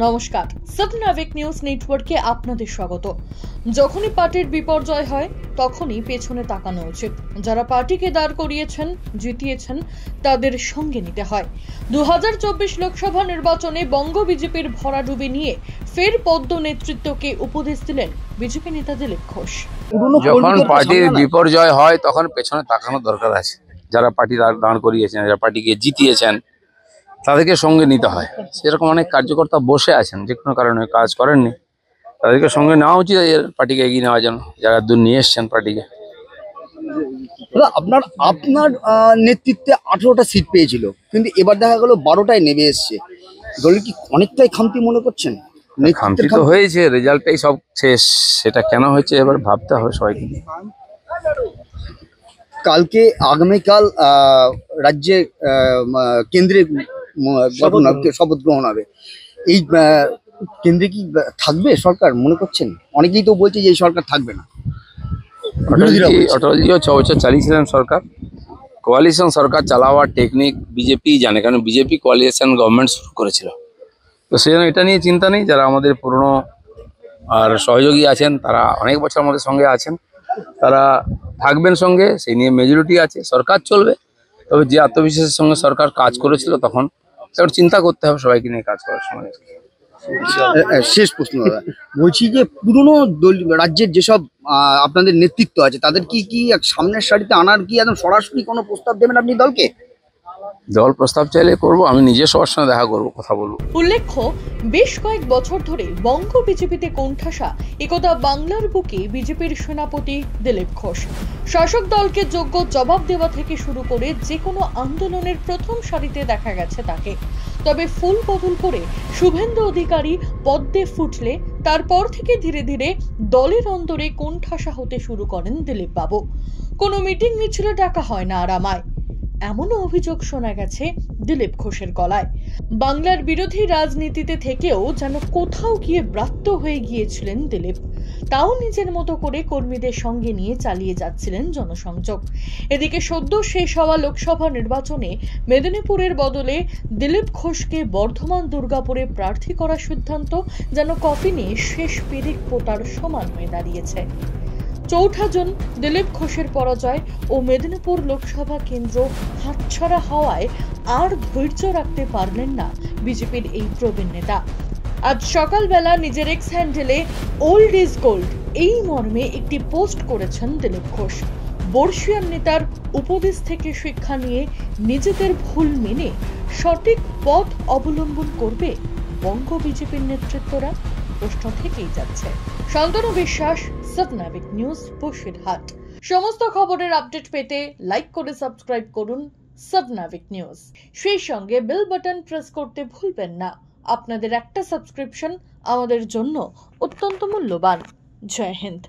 নমস্কার, সবনাবিক নিউজ নেটওয়ার্কে আপনাদের স্বাগত। যখনই পার্টির বিপর্যয় হয় তখনই পেছনে তাকানো উচিত। যারা পার্টিকে দাঁড় করিয়েছেন, জিতিয়েছেন, তাদের সঙ্গে নিতে হয়। 2024 লোকসভা নির্বাচনে বঙ্গ বিজেপির ভরাডুবি নিয়ে ফের পদ্ম নেতৃত্বকে উপদেশ দিলেন বিজেপি নেতা দিলীপ ঘোষ। যখন পার্টির বিপর্যয় হয় তখন পেছনে তাকানো দরকার আছে। যারা পার্টি দাঁড় করিয়েছেন, যারা পার্টিকে জিতিয়েছেন, তাদেরকে সঙ্গে নিতে হয়। সেরকম অনেক কার্যকর্তা বসে আছেন, যে কোনো কারণে কাজ করেননি, তাদেরকে সঙ্গে নেওয়া উচিত পার্টিকে এগিয়ে নেওয়ার জন্য, যারা দূর নিয়ে এসছেন পার্টিকে। আপনার নেতৃত্বে 18টা সিট পেয়েছিল, কিন্তু এবার দেখা গেল 12টায় নেমে এসছে। দলের কি অনেকটাই খামতি মনে করছেন? খামতি তো হয়েছে, রেজাল্টটাই সব শেষ। সেটা কেন হয়েছে এবার ভাবতে হবে সবাইকে। কালকে আগামীকাল রাজ্যে কেন্দ্রে শপথ গ্রহণ হবে। এই কেন্দ্রে কি থাকবে সরকার মনে করছেন? অনেকেই তো বলছে যে এই সরকার থাকবে না। অটলজিও 6 বছর চালিয়েছিলেন সরকার। কোয়ালিশন সরকার চালাবার টেকনিক বিজেপি জানে, কারণ বিজেপি কোয়ালিশন গভর্নমেন্ট শুরু করেছিল। তো সেই জন্য এটা নিয়ে চিন্তা নেই। যারা আমাদের পুরনো আর সহযোগী আছেন, তারা অনেক বছর আমাদের সঙ্গে আছেন, তারা থাকবেন সঙ্গে। সেই নিয়ে মেজরিটি আছে, সরকার চলবে। তবে যে আত্মবিশ্বাসের সঙ্গে সরকার কাজ করেছিল, তখন চিন্তা করতে হবে সবাইকে নিয়ে কাজ করার সময়। শেষ প্রশ্ন বলছি যে পুরনো রাজ্যের যেসব আপনাদের নেতৃত্ব আছে, তাদের কি সামনের সারিতে আনার কি একদম সরাসরি কোনো প্রস্তাব দেবেন আপনি দলকে? দল প্রস্তাব চাইলে করবো, আমি নিজে সবার সঙ্গে দেখা করবো, কথা বলবো। উল্লেখ্য, বেশ কয়েক বছর ধরে বঙ্গ বিজেপিতে কোণঠাসা একদা বাংলার বুকে বিজেপির সেনাপতি দিলীপ ঘোষ শাসক দলকে যোগ্য জবাব দেওয়া থেকে শুরু করে যে কোনো আন্দোলনের প্রথম সারিতে দেখা গেছে তাকে। তবে ফুল বদল করে শুভেন্দু অধিকারী পদ্মে ফুটলে তারপর থেকে ধীরে ধীরে দলের অন্তরে কোণঠাসা হতে শুরু করেন দিলীপ বাবু। কোনো মিটিং মিছিলে ডাকা হয় না আর আমায়, এমনও অভিযোগ শোনা গেছে দিলীপ ঘোষের গলায়। বাংলার বিরোধী রাজনীতিতে থেকেও যেন কোথাও গিয়ে ব্রাত্য হয়ে গিয়েছিলেন দিলীপ। তাও নিজের মতো করে কর্মীদের সঙ্গে নিয়ে চালিয়ে যাচ্ছিলেন জনসংযোগ। এদিকে সদ্য শেষ হওয়া লোকসভা নির্বাচনে মেদিনীপুরের বদলে দিলীপ ঘোষকে বর্ধমান দুর্গাপুরে প্রার্থী করার সিদ্ধান্ত যেন কফিনে শেষ পেরেক পোতার সমান হয়ে দাঁড়িয়েছে। চৌঠা জুন দিলীপ ঘোষের পরাজয় ও মেদিনীপুর লোকসভা কেন্দ্র হাতছাড়া হওয়ায় আর ধৈর্য রাখতে পারলেন না বিজেপির এই প্রবীণ নেতা। আজ সকালবেলা নিজের এক্স হ্যান্ডেলে ওল্ড ইজ গোল্ড এই মর্মে একটি পোস্ট করেছেন দিলীপ ঘোষ। বর্ষিয়ান নেতার উপদেশ থেকে শিক্ষা নিয়ে নিজেদের ভুল মেনে সঠিক পথ অবলম্বন করবে বঙ্গ বিজেপির নেতৃত্বরা? প্রশ্ন থেকেই যাচ্ছে। শান্তনু বিশ্বাস, সবনাবিক নিউজ, বসিরহাট। সমস্ত খবরের আপডেট পেতে লাইক করে সাবস্ক্রাইব করুন সবনাবিক নিউজ। সেই সঙ্গে বেল বাটন প্রেস করতে ভুলবেন না। আপনাদের একটা সাবস্ক্রিপশন আমাদের জন্য অত্যন্ত মূল্যবান। জয় হিন্দ।